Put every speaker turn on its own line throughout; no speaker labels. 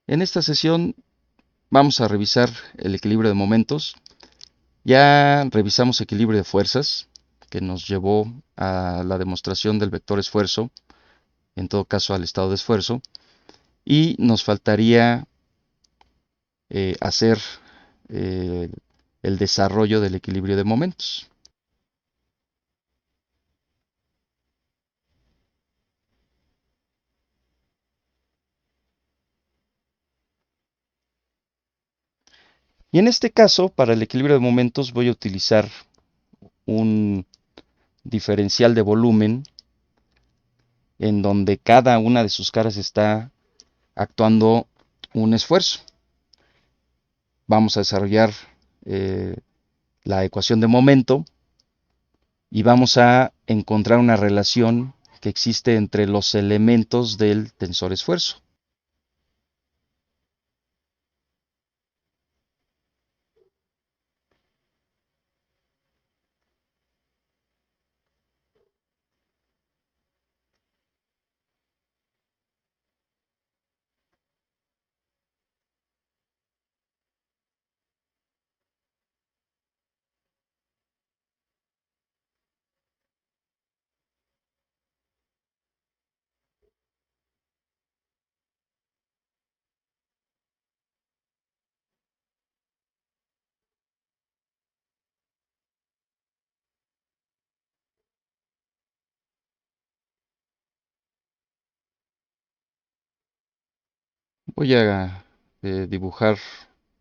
En esta sesión vamos a revisar el equilibrio de momentos. Ya revisamos equilibrio de fuerzas, que nos llevó a la demostración del vector esfuerzo, en todo caso al estado de esfuerzo, y nos faltaría hacer eh, el desarrollo del equilibrio de momentos. Y en este caso, para el equilibrio de momentos, voy a utilizar un diferencial de volumen en donde cada una de sus caras está actuando un esfuerzo. Vamos a desarrollar eh, la ecuación de momento y vamos a encontrar una relación que existe entre los elementos del tensor esfuerzo. Voy a dibujar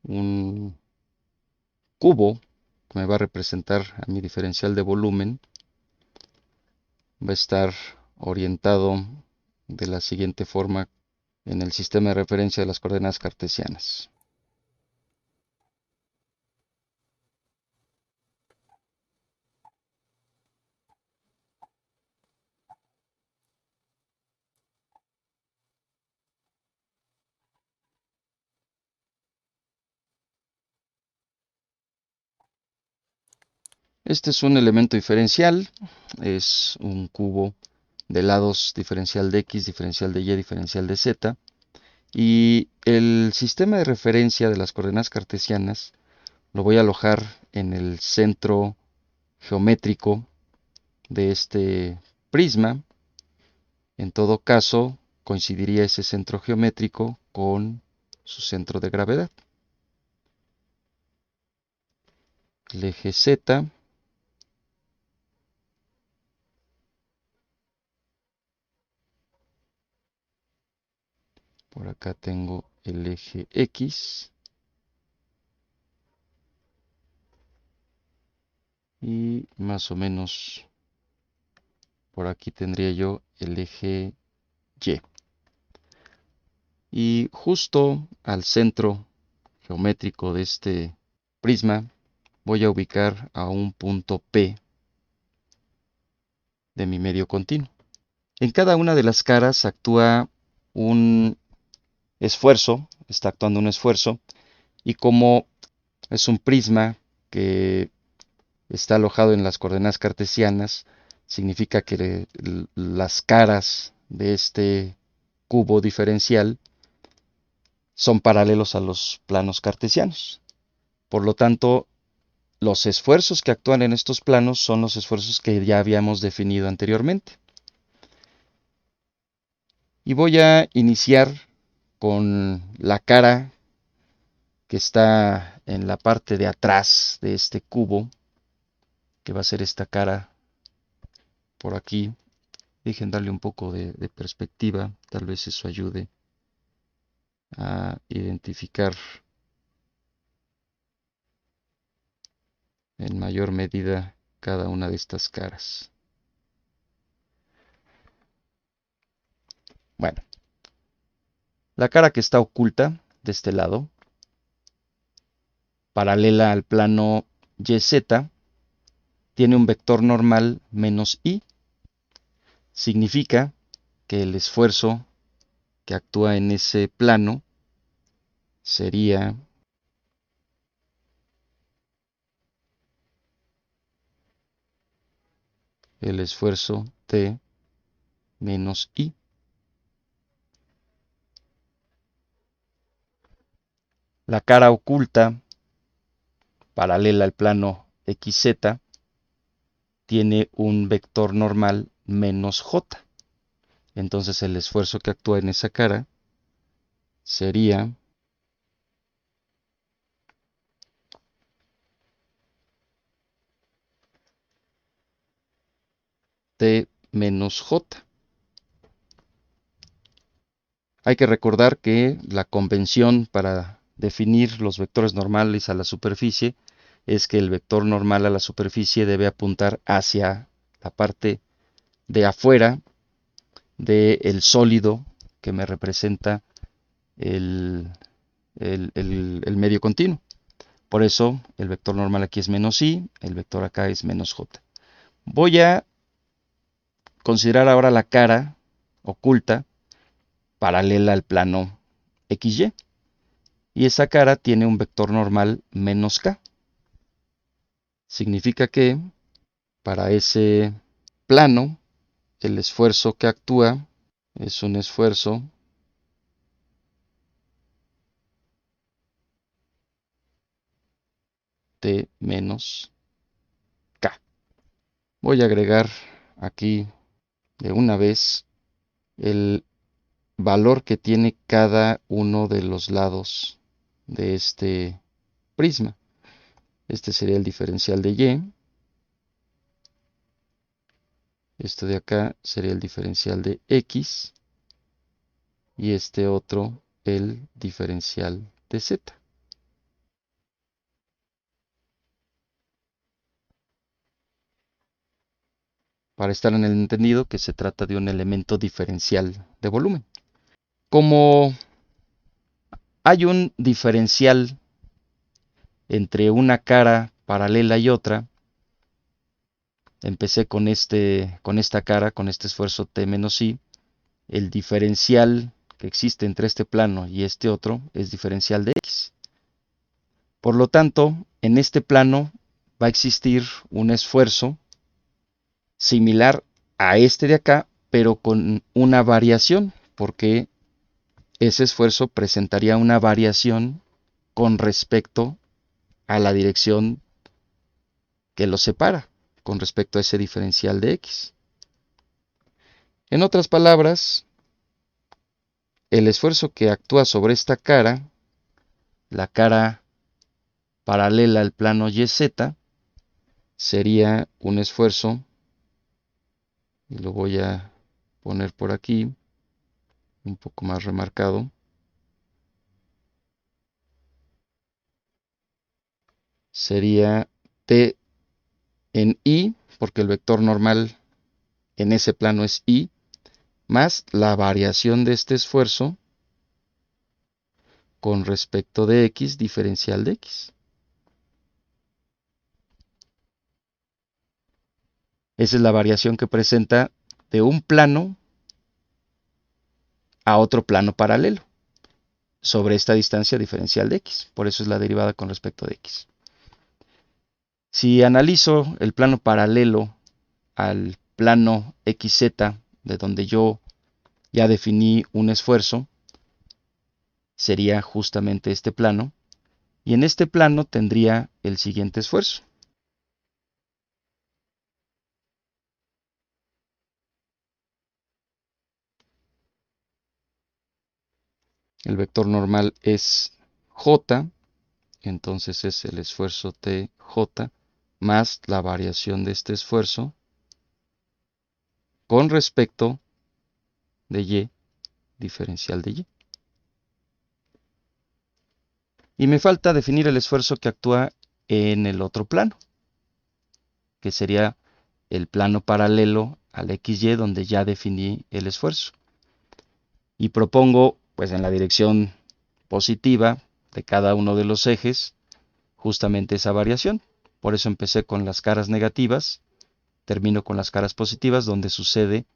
un cubo que me va a representar a mi diferencial de volumen. Va a estar orientado de la siguiente forma en el sistema de referencia de las coordenadas cartesianas. Este es un elemento diferencial, es un cubo de lados diferencial de x, diferencial de y, diferencial de z. Y el sistema de referencia de las coordenadas cartesianas lo voy a alojar en el centro geométrico de este prisma. En todo caso, coincidiría ese centro geométrico con su centro de gravedad. El eje Z por acá tengo el eje X y más o menos por aquí tendría yo el eje Y. Y justo al centro geométrico de este prisma voy a ubicar a un punto P de mi medio continuo. En cada una de las caras actúa un esfuerzo, está actuando un esfuerzo, y como es un prisma que está alojado en las coordenadas cartesianas, significa que las caras de este cubo diferencial son paralelos a los planos cartesianos. Por lo tanto, los esfuerzos que actúan en estos planos son los esfuerzos que ya habíamos definido anteriormente. Y voy a iniciar con la cara que está en la parte de atrás de este cubo, que va a ser esta cara por aquí. Dejen darle un poco de perspectiva, tal vez eso ayude a identificar en mayor medida cada una de estas caras. Bueno, la cara que está oculta de este lado, paralela al plano YZ, tiene un vector normal menos I. Significa que el esfuerzo que actúa en ese plano sería el esfuerzo T menos I. La cara oculta, paralela al plano XZ, tiene un vector normal menos J. Entonces el esfuerzo que actúa en esa cara sería T menos J. Hay que recordar que la convención para definir los vectores normales a la superficie es que el vector normal a la superficie debe apuntar hacia la parte de afuera del sólido que me representa el, el medio continuo. Por eso el vector normal aquí es menos i, el vector acá es menos j. Voy a considerar ahora la cara oculta paralela al plano XY. Y esa cara tiene un vector normal menos k. Significa que para ese plano el esfuerzo que actúa es un esfuerzo T menos k. Voy a agregar aquí de una vez el valor que tiene cada uno de los lados de este prisma. Este sería el diferencial de y. Este de acá sería el diferencial de x. Y este otro el diferencial de z. Para estar en el entendido que se trata de un elemento diferencial de volumen. Como hay un diferencial entre una cara paralela y otra, empecé con esta cara, con este esfuerzo T menos I. El diferencial que existe entre este plano y este otro es diferencial de X. Por lo tanto, en este plano va a existir un esfuerzo similar a este de acá, pero con una variación, porque ese esfuerzo presentaría una variación con respecto a la dirección que lo separa, con respecto a ese diferencial de X. En otras palabras, el esfuerzo que actúa sobre esta cara, la cara paralela al plano YZ, sería un esfuerzo, y lo voy a poner por aquí, un poco más remarcado, sería T en I, porque el vector normal en ese plano es I, más la variación de este esfuerzo con respecto de X, diferencial de X. Esa es la variación que presenta de un plano a otro plano paralelo sobre esta distancia diferencial de X. Por eso es la derivada con respecto de X. Si analizo el plano paralelo al plano XZ, de donde yo ya definí un esfuerzo, sería justamente este plano. Y en este plano tendría el siguiente esfuerzo. El vector normal es J, entonces es el esfuerzo TJ más la variación de este esfuerzo con respecto de Y, diferencial de Y. Y me falta definir el esfuerzo que actúa en el otro plano, que sería el plano paralelo al XY donde ya definí el esfuerzo. Y propongo, pues en la dirección positiva de cada uno de los ejes, justamente esa variación. Por eso empecé con las caras negativas, termino con las caras positivas, donde sucede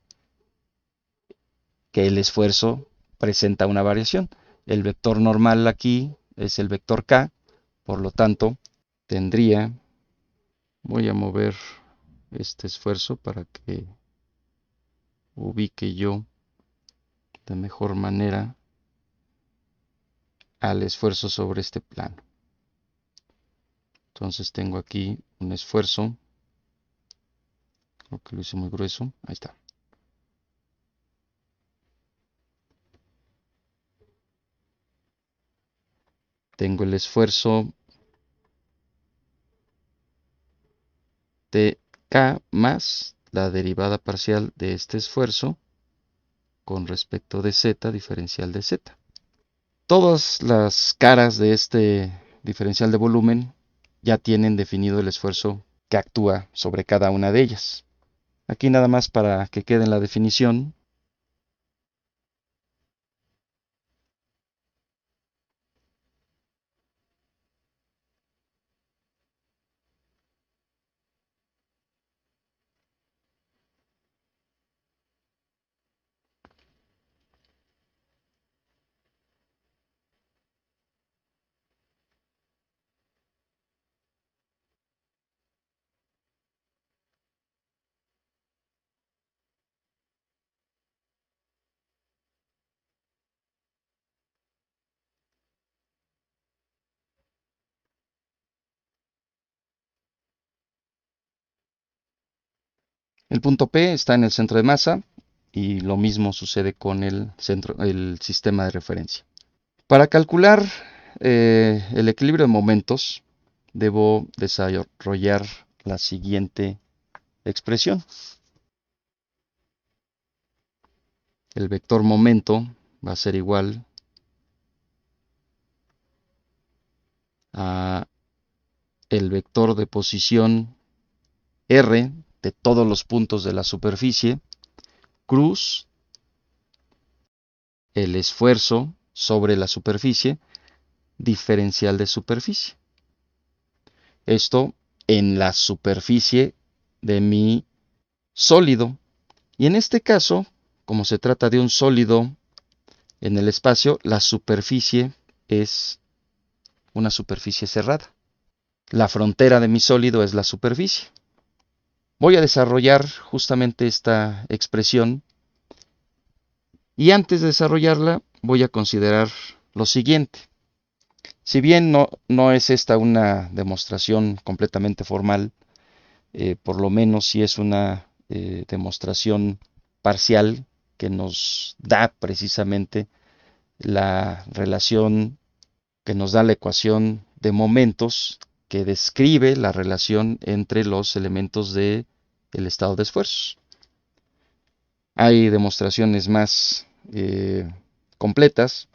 que el esfuerzo presenta una variación. El vector normal aquí es el vector k, por lo tanto, tendría, voy a mover este esfuerzo para que ubique yo de mejor manera al esfuerzo sobre este plano. Entonces tengo aquí un esfuerzo. Creo que lo hice muy grueso. Ahí está. Tengo el esfuerzo de K más la derivada parcial de este esfuerzo con respecto de Z diferencial de Z. Todas las caras de este diferencial de volumen ya tienen definido el esfuerzo que actúa sobre cada una de ellas. Aquí nada más para que quede en la definición. El punto P está en el centro de masa y lo mismo sucede con el sistema de referencia. Para calcular el equilibrio de momentos, debo desarrollar la siguiente expresión. El vector momento va a ser igual a el vector de posición R de todos los puntos de la superficie, cruz el esfuerzo sobre la superficie, diferencial de superficie. Esto en la superficie de mi sólido. Y en este caso, como se trata de un sólido en el espacio, la superficie es una superficie cerrada. La frontera de mi sólido es la superficie. Voy a desarrollar justamente esta expresión y antes de desarrollarla voy a considerar lo siguiente. Si bien no es esta una demostración completamente formal, por lo menos sí es una demostración parcial que nos da precisamente la relación, que nos da la ecuación de momentos que describe la relación entre los elementos del estado de esfuerzos. Hay demostraciones más completas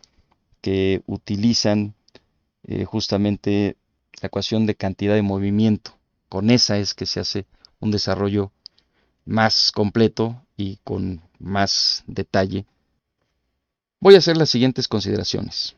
que utilizan justamente la ecuación de cantidad de movimiento. Con esa es que se hace un desarrollo más completo y con más detalle. Voy a hacer las siguientes consideraciones.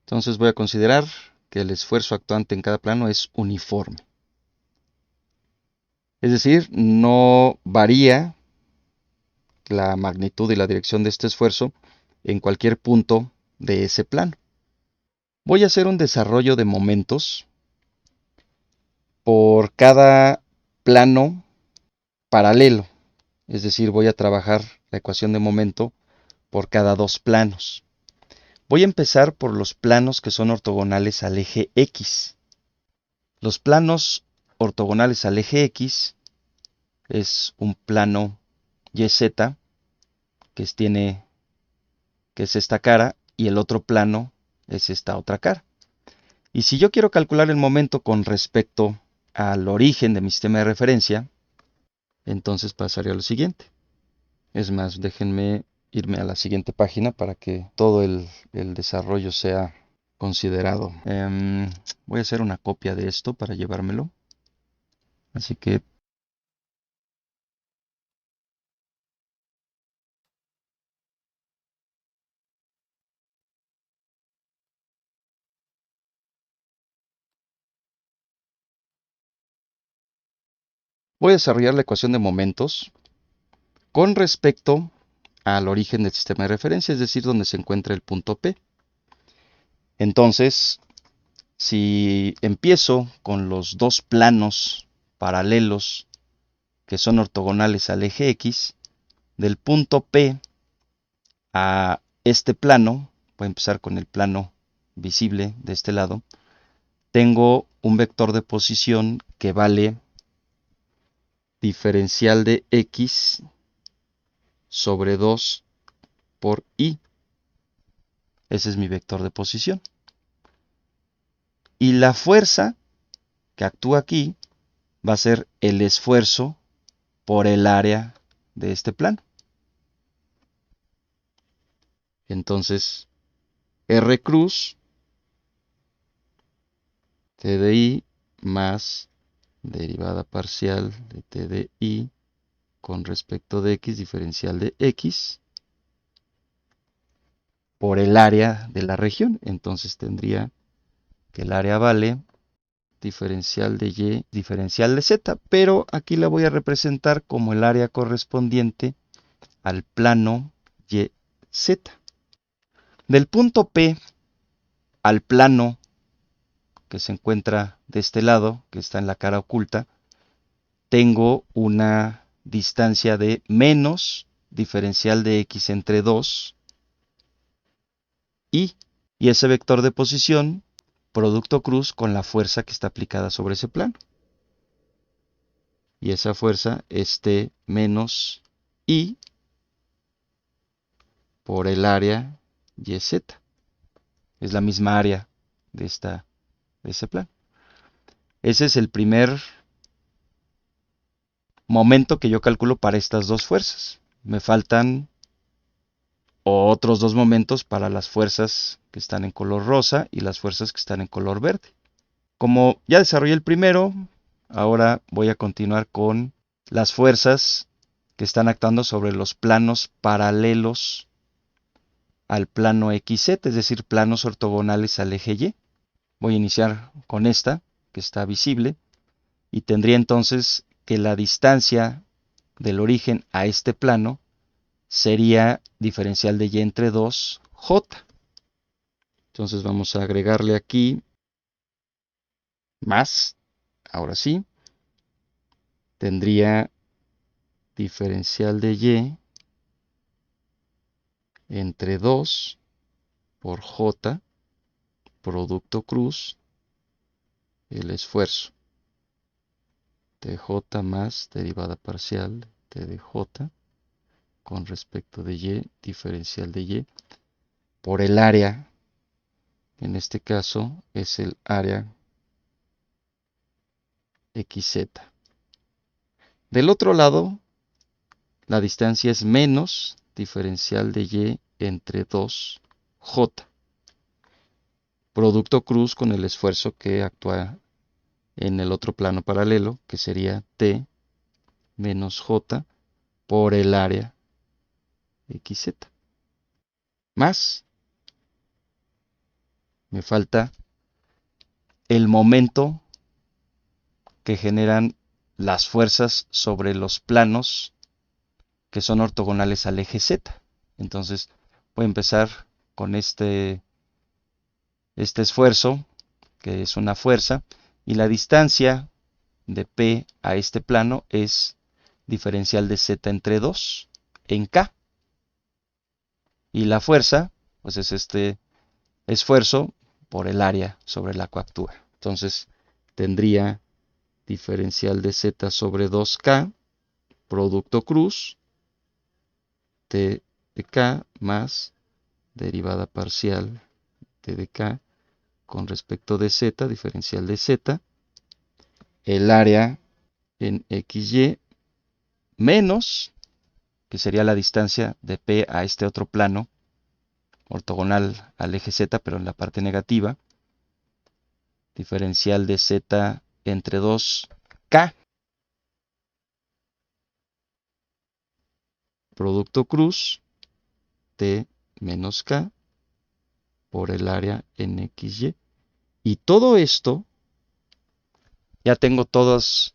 Entonces voy a considerar que el esfuerzo actuante en cada plano es uniforme. Es decir, no varía la magnitud y la dirección de este esfuerzo en cualquier punto de ese plano. Voy a hacer un desarrollo de momentos por cada plano paralelo. Es decir, voy a trabajar la ecuación de momento por cada dos planos. Voy a empezar por los planos que son ortogonales al eje X. Los planos ortogonales al eje X es un plano YZ que es esta cara y el otro plano es esta otra cara. Y si yo quiero calcular el momento con respecto al origen de mi sistema de referencia, entonces pasaría a lo siguiente. Es más, déjenme irme a la siguiente página para que todo el desarrollo sea considerado. Voy a hacer una copia de esto para llevármelo. Así que Voy a desarrollar la ecuación de momentos con respecto al origen del sistema de referencia, es decir, donde se encuentra el punto P. Entonces, si empiezo con los dos planos paralelos que son ortogonales al eje X, del punto P a este plano, voy a empezar con el plano visible de este lado, tengo un vector de posición que vale diferencial de X sobre 2 por Y. Ese es mi vector de posición. Y la fuerza que actúa aquí va a ser el esfuerzo por el área de este plano. Entonces, R cruz T de I más derivada parcial de T de I con respecto de X diferencial de X por el área de la región. Entonces tendría que el área vale diferencial de Y diferencial de Z, pero aquí la voy a representar como el área correspondiente al plano YZ. Del punto P al plano que se encuentra de este lado, que está en la cara oculta, tengo una distancia de menos diferencial de X entre 2 y ese vector de posición, producto cruz con la fuerza que está aplicada sobre ese plano. Y esa fuerza es T menos I por el área YZ. Es la misma área de ese plano. Ese es el primer momento que yo calculo para estas dos fuerzas. Me faltan otros dos momentos para las fuerzas que están en color rosa y las fuerzas que están en color verde. Como ya desarrollé el primero, ahora voy a continuar con las fuerzas que están actuando sobre los planos paralelos al plano XZ, es decir, planos ortogonales al eje Y. Voy a iniciar con esta, que está visible, y tendría entonces que la distancia del origen a este plano sería diferencial de Y entre 2, J. Entonces vamos a agregarle aquí más, ahora sí, tendría diferencial de Y entre 2 por J, producto cruz, el esfuerzo, TJ más derivada parcial de DJ con respecto de Y, diferencial de Y, por el área, en este caso es el área XZ. Del otro lado, la distancia es menos diferencial de Y entre 2J, producto cruz con el esfuerzo que actúa en el otro plano paralelo, que sería T menos J por el área XZ. Más, me falta el momento que generan las fuerzas sobre los planos que son ortogonales al eje Z. Entonces voy a empezar con este esfuerzo, que es una fuerza, y la distancia de P a este plano es diferencial de Z entre 2 en K. Y la fuerza, pues es este esfuerzo por el área sobre la que actúa. Entonces tendría diferencial de Z sobre 2K, producto cruz, T de K más derivada parcial T de K con respecto de Z, diferencial de Z, el área en XY menos, que sería la distancia de P a este otro plano, ortogonal al eje Z, pero en la parte negativa, diferencial de Z entre 2K, producto cruz, T menos K, por el área en XY. Y todo esto, ya tengo todas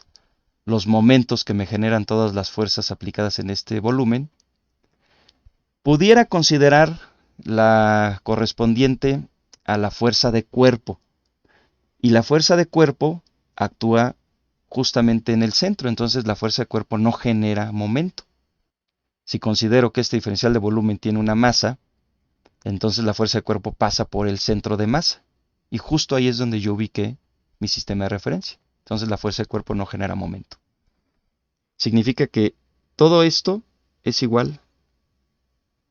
los momentos que me generan todas las fuerzas aplicadas en este volumen, pudiera considerar la correspondiente a la fuerza de cuerpo. Y la fuerza de cuerpo actúa justamente en el centro, entonces la fuerza de cuerpo no genera momento. Si considero que este diferencial de volumen tiene una masa, entonces la fuerza de cuerpo pasa por el centro de masa. Y justo ahí es donde yo ubiqué mi sistema de referencia. Entonces la fuerza de cuerpo no genera momento. Significa que todo esto es igual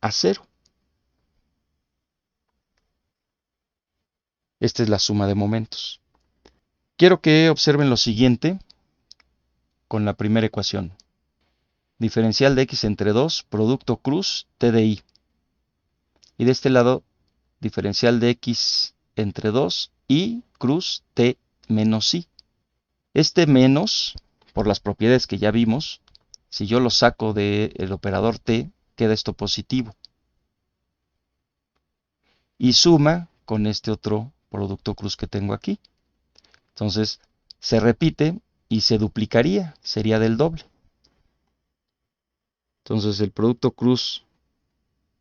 a cero. Esta es la suma de momentos. Quiero que observen lo siguiente con la primera ecuación. Diferencial de x entre 2, producto cruz t de i. Y de este lado, diferencial de x entre 2 y cruz t menos i. Este menos, por las propiedades que ya vimos, si yo lo saco del operador t, queda esto positivo. Y suma con este otro producto cruz que tengo aquí. Entonces, se repite y se duplicaría, sería del doble. Entonces, el producto cruz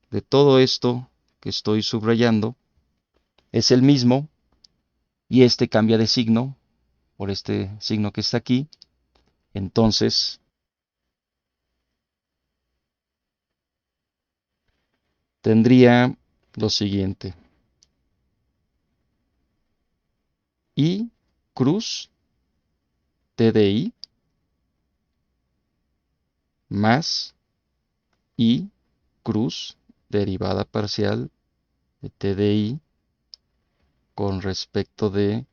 de todo esto que estoy subrayando es el mismo y este cambia de signo por este signo que está aquí. Entonces, tendría lo siguiente. I cruz t de i más I cruz derivada parcial de t de i con respecto de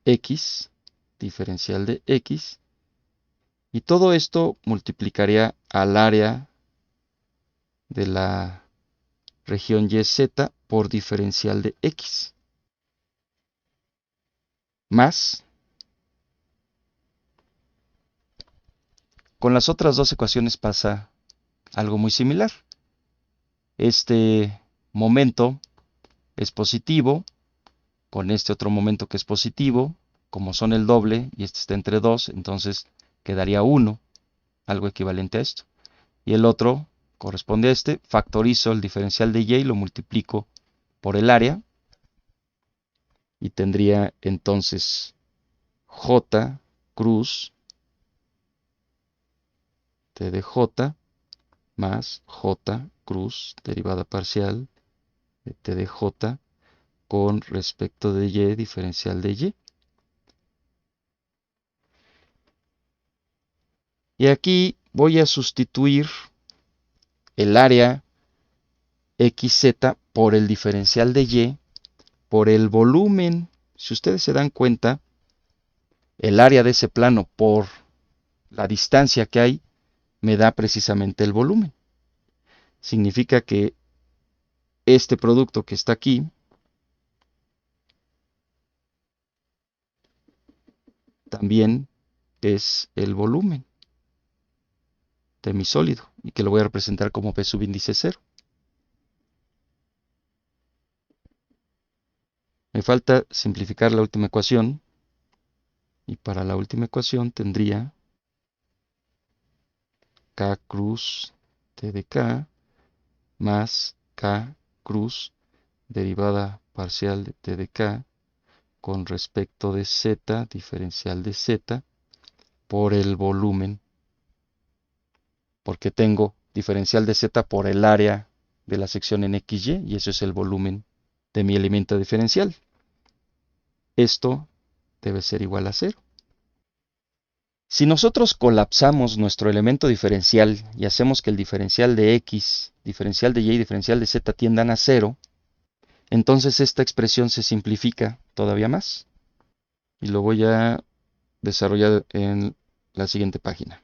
x, diferencial de x, y todo esto multiplicaría al área de la región YZ por diferencial de x, más, con las otras dos ecuaciones pasa algo muy similar. Este momento es positivo, con este otro momento que es positivo, como son el doble y este está entre 2, entonces quedaría 1, algo equivalente a esto. Y el otro corresponde a este, factorizo el diferencial de y y lo multiplico por el área y tendría entonces j cruz t de j más j cruz derivada parcial de t de j con respecto de y diferencial de y. Y aquí voy a sustituir el área xz por el diferencial de y por el volumen. Si ustedes se dan cuenta, el área de ese plano por la distancia que hay me da precisamente el volumen. Significa que este producto que está aquí también es el volumen de mi sólido y que lo voy a representar como P subíndice 0. Me falta simplificar la última ecuación y para la última ecuación tendría K cruz T de K más K cruz derivada parcial de T de K con respecto de Z, diferencial de Z, por el volumen, porque tengo diferencial de Z por el área de la sección en XY, y eso es el volumen de mi elemento diferencial. Esto debe ser igual a 0. Si nosotros colapsamos nuestro elemento diferencial y hacemos que el diferencial de X, diferencial de Y y diferencial de Z tiendan a 0, entonces esta expresión se simplifica todavía más. Y lo voy a desarrollar en la siguiente página.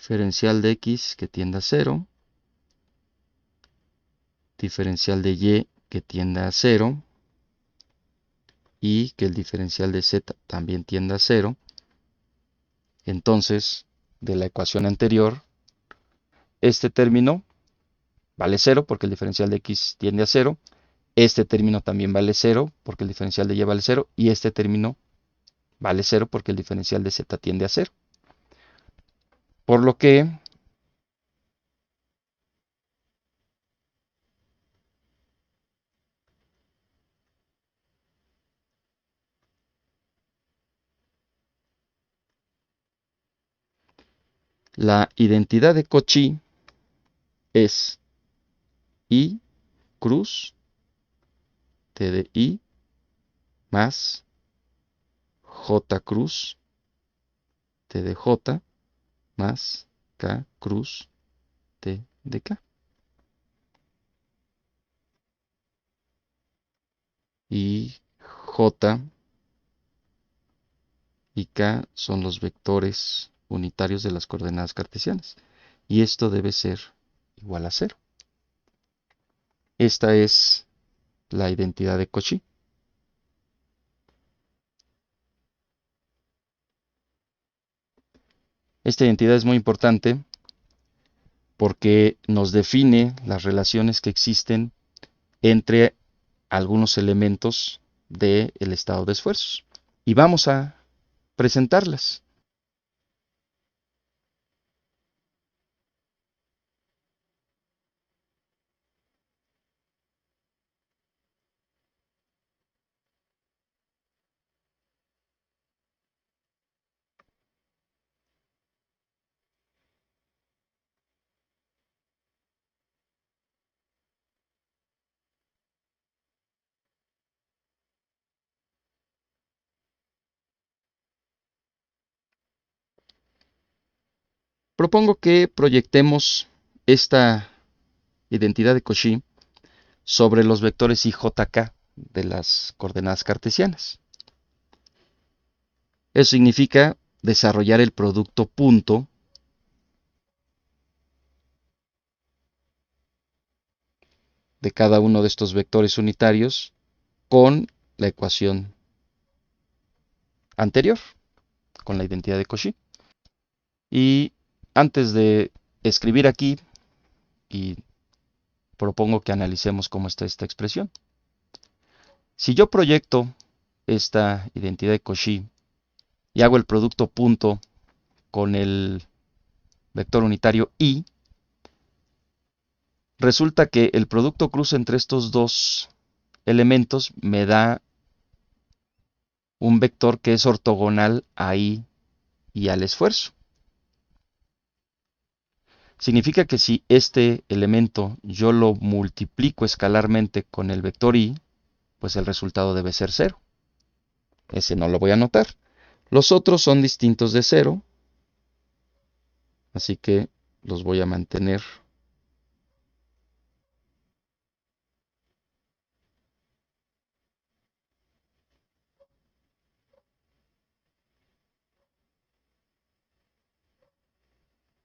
Diferencial de X que tienda a 0, diferencial de Y que tienda a 0 y que el diferencial de z también tienda a 0, entonces de la ecuación anterior, este término vale 0 porque el diferencial de x tiende a 0, este término también vale 0 porque el diferencial de y vale 0 y este término vale 0 porque el diferencial de z tiende a 0. Por lo que la identidad de Cauchy es I cruz T de I más J cruz T de J más K cruz T de K. Y J y K son los vectores unitarios de las coordenadas cartesianas. Y esto debe ser igual a 0. Esta es la identidad de Cauchy. Esta identidad es muy importante porque nos define las relaciones que existen entre algunos elementos del estado de esfuerzos. Y vamos a presentarlas. Propongo que proyectemos esta identidad de Cauchy sobre los vectores I, J, K de las coordenadas cartesianas. Eso significa desarrollar el producto punto de cada uno de estos vectores unitarios con la ecuación anterior, con la identidad de Cauchy. Y antes de escribir aquí, y propongo que analicemos cómo está esta expresión. Si yo proyecto esta identidad de Cauchy y hago el producto punto con el vector unitario I, resulta que el producto cruz entre estos dos elementos me da un vector que es ortogonal a I y al esfuerzo. Significa que si este elemento yo lo multiplico escalarmente con el vector I, pues el resultado debe ser 0. Ese no lo voy a anotar. Los otros son distintos de 0, así que los voy a mantener.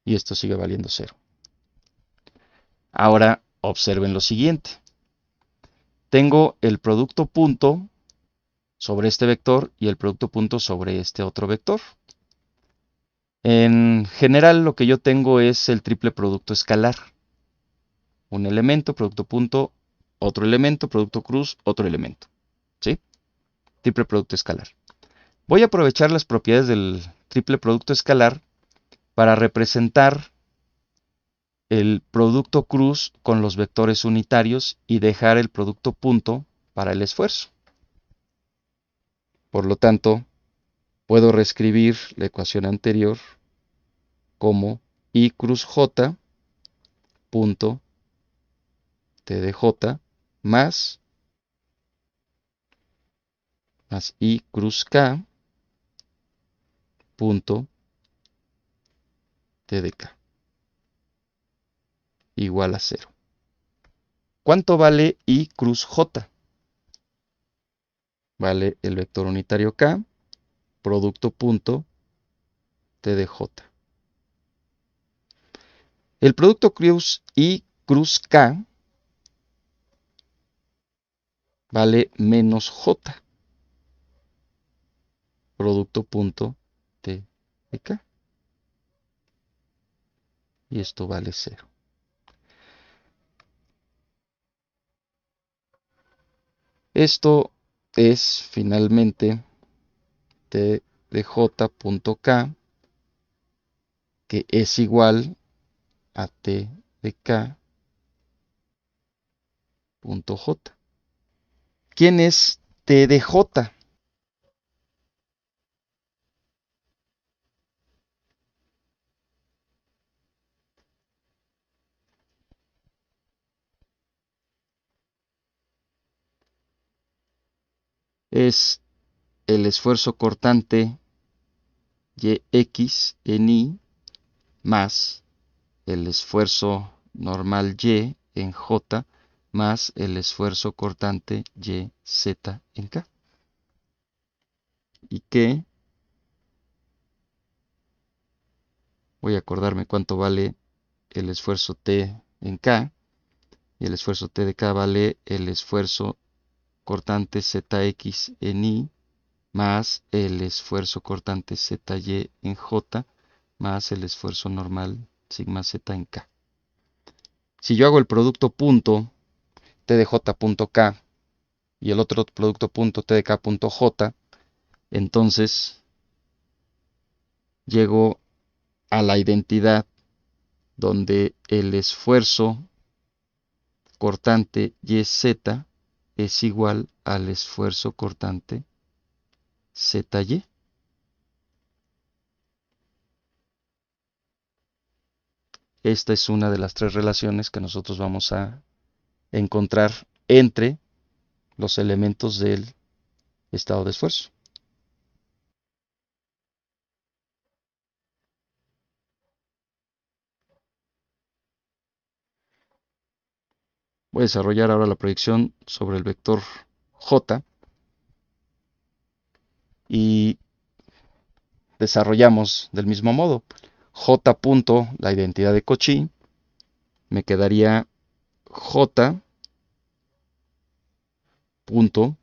Y esto sigue valiendo 0. Ahora observen lo siguiente. Tengo el producto punto sobre este vector y el producto punto sobre este otro vector. En general lo que yo tengo es el triple producto escalar. Un elemento, producto punto, otro elemento, producto cruz, otro elemento. ¿Sí? Triple producto escalar. Voy a aprovechar las propiedades del triple producto escalar para representar el producto cruz con los vectores unitarios y dejar el producto punto para el esfuerzo. Por lo tanto, puedo reescribir la ecuación anterior como I cruz J punto T de J más I cruz K punto T de K igual a 0. ¿Cuánto vale I cruz J? Vale el vector unitario K, producto punto T de J. El producto cruz I cruz K vale menos J, producto punto T de K. Y esto vale 0. Esto es finalmente T de J punto K, que es igual a T de K punto J. ¿Quién es T de J? Es el esfuerzo cortante Yx en Y más el esfuerzo normal Y en J más el esfuerzo cortante YZ en K. Y que voy a acordarme cuánto vale el esfuerzo T en K. Y el esfuerzo T de K vale el esfuerzo cortante ZX en Y más el esfuerzo cortante ZY en J más el esfuerzo normal sigma Z en K. Si yo hago el producto punto T de J punto K y el otro producto punto T de K punto J, entonces llego a la identidad donde el esfuerzo cortante YZ es igual al esfuerzo cortante ZY. Esta es una de las tres relaciones que nosotros vamos a encontrar entre los elementos del estado de esfuerzo. Voy a desarrollar ahora la proyección sobre el vector J y desarrollamos del mismo modo. J punto, la identidad de Cauchy, me quedaría J punto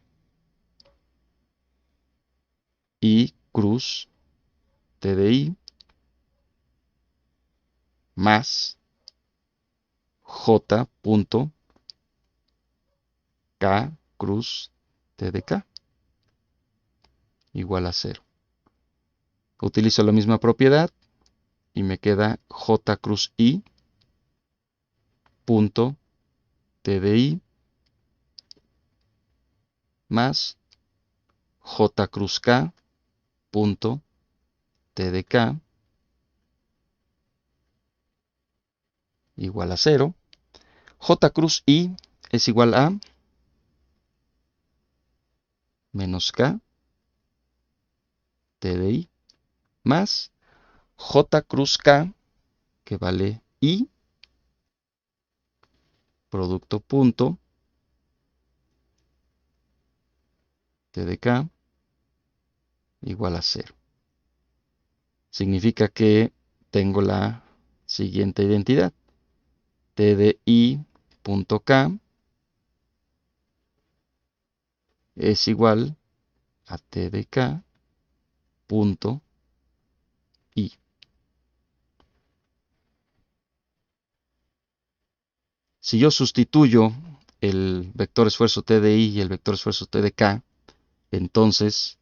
I cruz TDI más J punto K cruz TDK igual a 0. Utilizo la misma propiedad y me queda J cruz I punto TDI más J cruz K punto TDK igual a 0. J cruz I es igual a menos K TDI más J cruz K, que vale I, producto punto TDK igual a 0. Significa que tengo la siguiente identidad. TDI.K es igual a TDK punto I. Si yo sustituyo el vector esfuerzo TDI y el vector esfuerzo TDK, entonces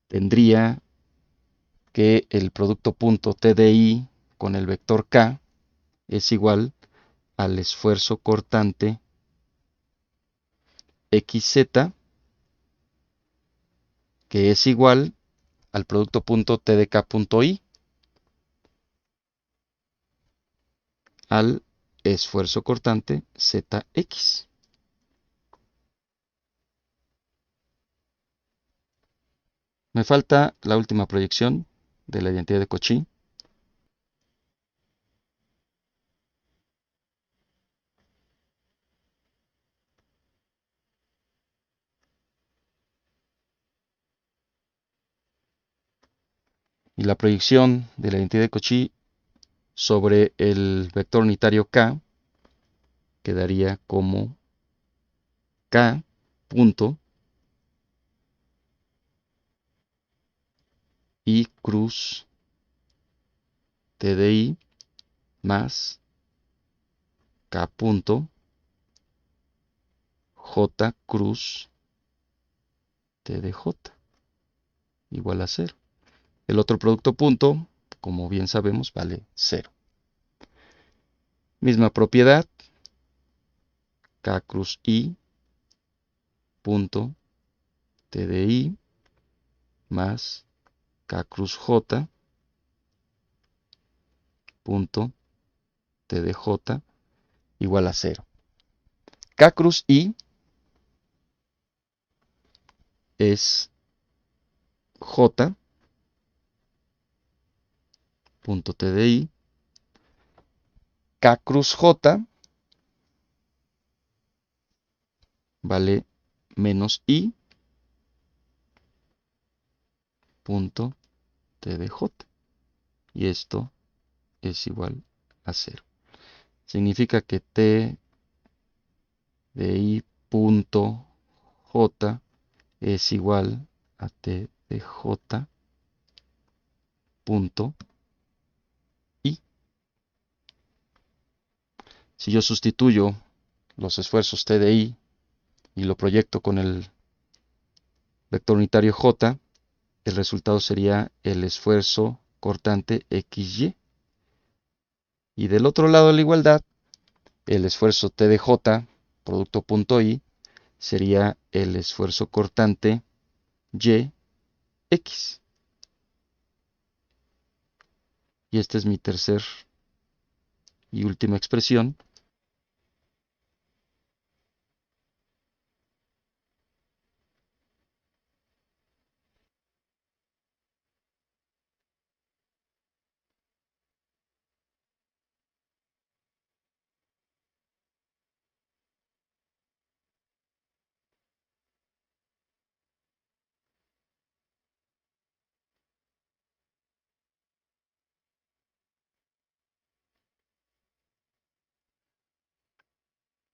tendría que el producto punto TDI con el vector K es igual al esfuerzo cortante XZ, que es igual al producto punto TDK.I al esfuerzo cortante ZX. Me falta la última proyección de la identidad de Cauchy. Y la proyección de la identidad de Cauchy sobre el vector unitario K quedaría como K punto I cruz TDI más K punto J cruz TDJ igual a 0. El otro producto punto, como bien sabemos, vale 0. Misma propiedad, K cruz I punto TDI más K cruz J punto TDJ igual a 0. K cruz I es J punto TDI. K cruz J vale menos I punto TDJ. Y esto es igual a 0. Significa que T de I punto J es igual a T de J punto I. Si yo sustituyo los esfuerzos T de I y lo proyecto con el vector unitario J, el resultado sería el esfuerzo cortante XY. Y del otro lado de la igualdad, el esfuerzo T de J, producto punto I, sería el esfuerzo cortante YX. Y esta es mi tercer y última expresión.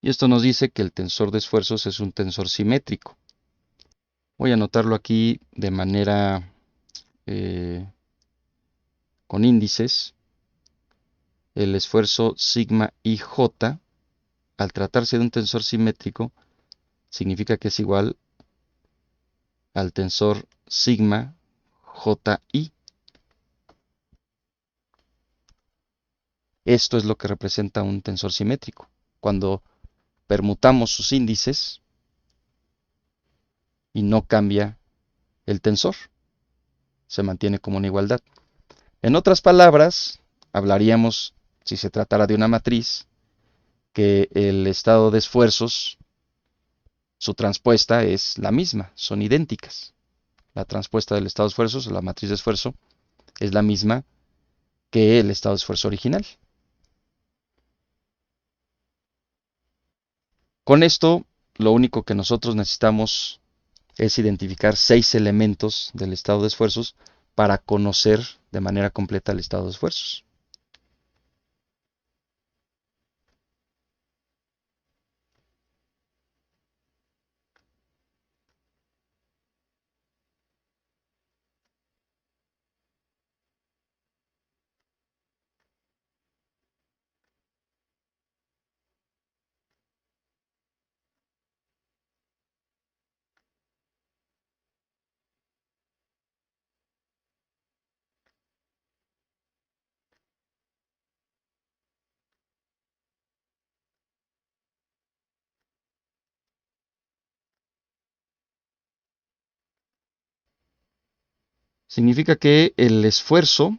Y esto nos dice que el tensor de esfuerzos es un tensor simétrico. Voy a anotarlo aquí de manera con índices. El esfuerzo sigma IJ, al tratarse de un tensor simétrico, significa que es igual al tensor sigma JI. Esto es lo que representa un tensor simétrico. Cuando permutamos sus índices y no cambia el tensor, se mantiene como una igualdad. En otras palabras, hablaríamos, si se tratara de una matriz, que el estado de esfuerzos, su transpuesta es la misma, son idénticas. La transpuesta del estado de esfuerzos, o la matriz de esfuerzo, es la misma que el estado de esfuerzo original. Con esto, lo único que nosotros necesitamos es identificar 6 elementos del estado de esfuerzos para conocer de manera completa el estado de esfuerzos. Significa que el esfuerzo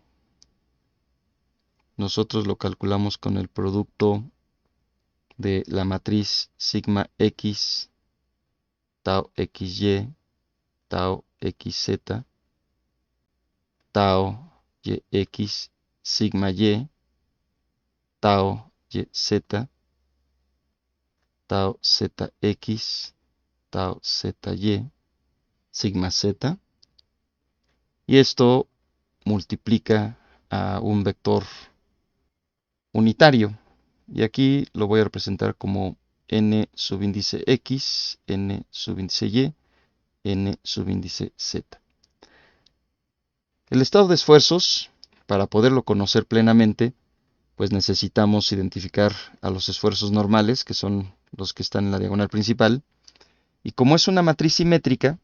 nosotros lo calculamos con el producto de la matriz sigma x, tau xy, tau xz, tau yx, sigma y, tau yz, tau zx, tau zy, sigma z. Y esto multiplica a un vector unitario. Y aquí lo voy a representar como n subíndice x, n subíndice y, n subíndice z. El estado de esfuerzos, para poderlo conocer plenamente, pues necesitamos identificar a los esfuerzos normales, que son los que están en la diagonal principal. Y como es una matriz simétrica,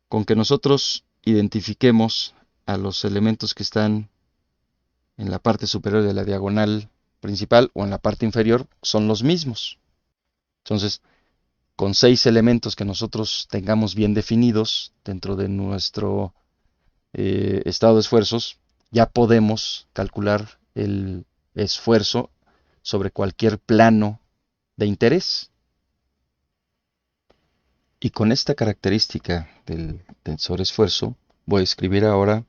con que nosotros identifiquemos a los elementos que están en la parte superior de la diagonal principal o en la parte inferior, son los mismos. Entonces, con 6 elementos que nosotros tengamos bien definidos dentro de nuestro estado de esfuerzos, ya podemos calcular el esfuerzo sobre cualquier plano de interés. Y con esta característica del tensor esfuerzo, voy a escribir ahora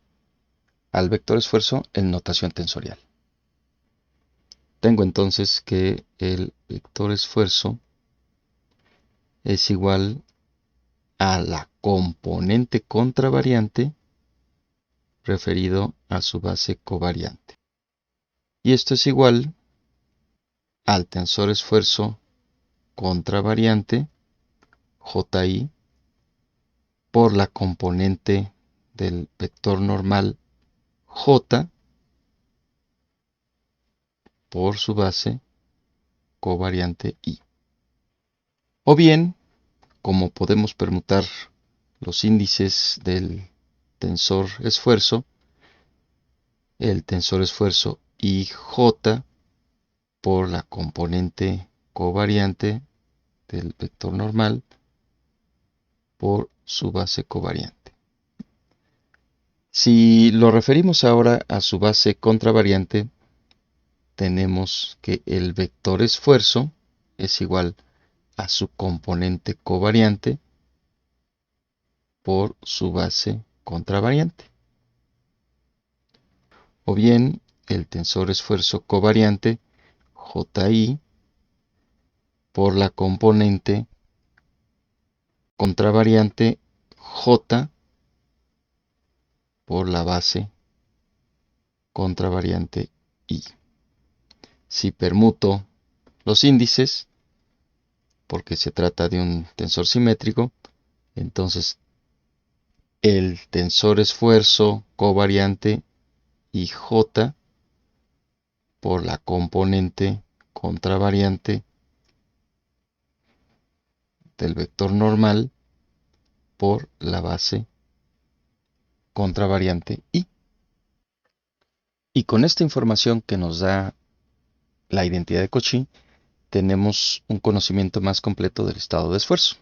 al vector esfuerzo en notación tensorial. Tengo entonces que el vector esfuerzo es igual a la componente contravariante referido a su base covariante. Y esto es igual al tensor esfuerzo contravariante JI por la componente del vector normal J por su base covariante I. O bien, como podemos permutar los índices del tensor esfuerzo, el tensor esfuerzo IJ por la componente covariante del vector normal por su base covariante. Si lo referimos ahora a su base contravariante, tenemos que el vector esfuerzo es igual a su componente covariante por su base contravariante. O bien el tensor esfuerzo covariante JI por la componente contravariante J por la base contravariante I. Si permuto los índices, porque se trata de un tensor simétrico, entonces el tensor esfuerzo covariante IJ por la componente contravariante del vector normal por la base contravariante I. Y con esta información que nos da la identidad de Cauchy, tenemos un conocimiento más completo del estado de esfuerzo.